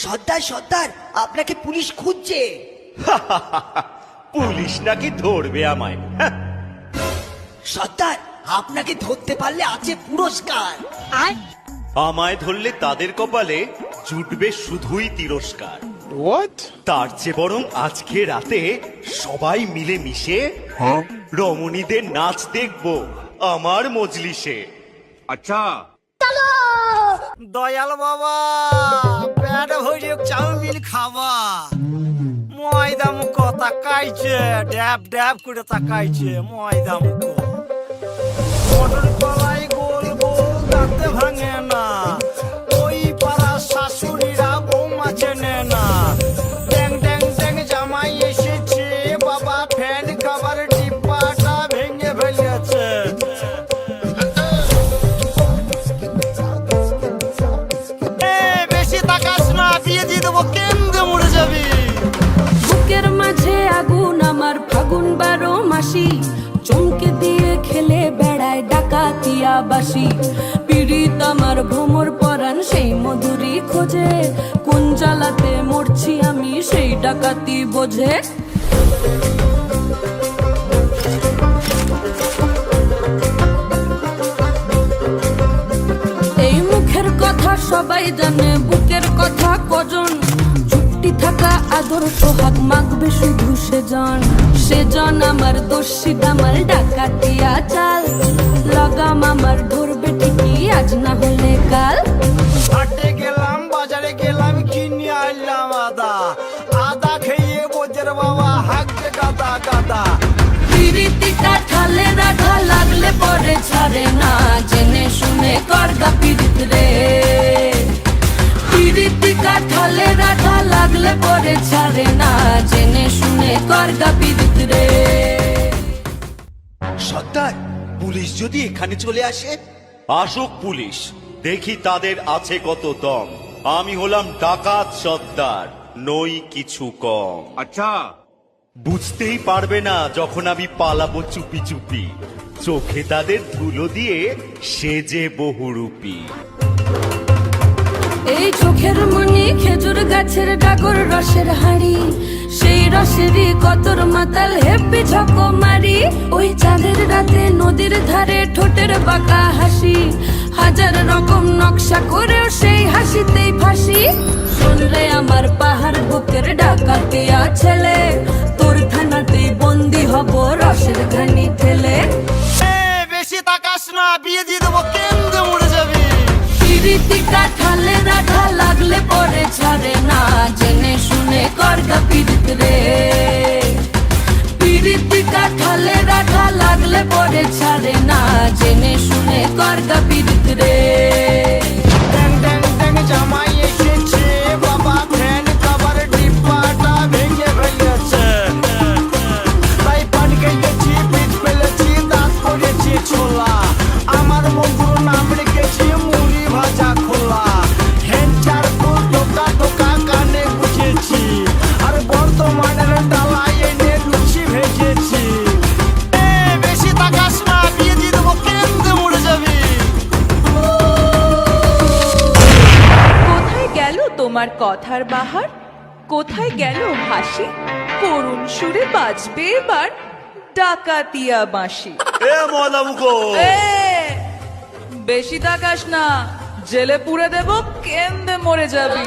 সর্দার সর্দার, আপনাকে পুলিশ খুঁজছে। পুলিশ নাকি ধরবে আমায়? সর্দার, আপনাকে ধরতে পারলে আছে পুরস্কার। আমায় ধরলে তাদের কপালে জুটবে শুধুই তিরস্কার। What? তার চেয়ে বরং আজকে রাতে সবাই মিলে মিশে রমণীদের নাচ দেখবো আমার মজলিসে। अच्छा দয়াল বাবা পেট ভরে চাউমিন খাবা, ময়দা মুখ তাকাইছে, ড্যাব ড্যাব করে তাকাইছে ময়দা মুখ। মটর কলাই গোল গোল দাঁতে ভাঙে না, ওই পাড়া শাশুড়িরা বৌমা চেনে না। ড্যাং ড্যাং ড্যাং জামাই এসেছে, বাবা ফ্যান খাবার ডিব্বাটা ভেঙে ফেলেছে। বেশি তাকাস না, বিয়ে দিয়ে দেবো, কেন্দ্রে মরে যাবি। বুকের মাঝে আগুন আমার ফাগুন 12 মাসি, চমকে দিয়ে খেলে বেড়ায় ডাকাতিয়া বাসি। পীড়িত আমার ভ্রমর পরাণ সেই মধুরী খোঁজে, কোন জ্বালাতে মরছি আমি সেই ডাকাতি বোঝে। এই মুখের কথা সবাই জানে, বুকের কথা কজন? চুপটি থাকা আদর সোহাগ মাগবে শুধু সেজন আমার দোষী দামাল ডাকাতিয়া চাল। লাগাম আমার ধরবে ঠিকই আজ না হলে কাল। হাটে গেলাম, বাজারে গেলাম, কিনে আনলাম আদা, আদা খেয়ে বোঝের বাবা হাঁকবে গাদা গাদা। পিরিতিটা ঠালে রাখা লাগলে পরে ছাড়ে না, জেনে শুনে করগা পিরিত রে। পিরিতিকা ঠালে রাখা লাগলে পরে ছাড়ে না, জেনে শুনে করগা পিরিত রে। সর্দার, পুলিশ যদি এখানে চলে আসে? আসুক পুলিশ, দেখি তাদের আছে কত দম। আমি হলাম ডাকাত সর্দার, নই কিছু কম। अच्छा বুঝতেই পারবে না যখন আমি পালাবো চুপি চুপি, চোখে তাদের ধুলো দিয়ে সেজে বহুরূপী। এই চোখের মনি খেজুর গাছের ডাগর রসের হাড়ি, সেই রসেরই কতর মাতাল হেপি ঝকো মারি। ওই চাঁদের রাতে নদীর ধারে ঠোঁটের বাঁকা হাসি, হাজার রকম নকশা করেও সেই হাসিতেই ফাঁসি। শুনলে আমার পাহাড় বুকের ডাকাতিয়া ছেলে, তোর থানাতেই বন্দি হব রসের ঘানি ঠেলে। বেশি তাকাস না, বিয়ে দিয়ে দেবো, কেন্দ্রে মরে যাবি। পিরিতিকা ঠালে রাখা লাগলে পরে ছাড়ে না, জেনে শুনে করগা পিরিত রে। পিরিতিকা ঠালে রাখা লাগলে পরে ছাড়ে না, জেনে শুনে করগা পিরিত রে। ড্যাং ড্যাং ড্যাং জামাই এসেছে, বাবা ফ্যান খাবার ডিব্বাটা ভেঙে ফেলেছে। তাই পান খেয়েছি, পিঠ ফেলেছি, দাঁত করেছি ছোলা, আমার বন্ধুর নাম রেখেছি মুড়ি ভাজা খোলা। হেঞ্চার ফুল টোকা টোকা কানে গুছেছি, আর বর্তমানের ডালায় এনে লুচি ভেজেছি। বেশি তাকাস না, বিয়ে দিয়ে দেবো, কেন্দ্রে মরে যাবি। কোথায় গেল তোমার কথার বাহার, কোথায় গেল হাসি? করুণ সুরে বাজবে এবার ডাকাতিয়া বাঁশি। এ ময়দা মুখো, এ, বেশি তাকাস না, জেলে পুরে দেব, কেন্দ্রে মরে যাবি।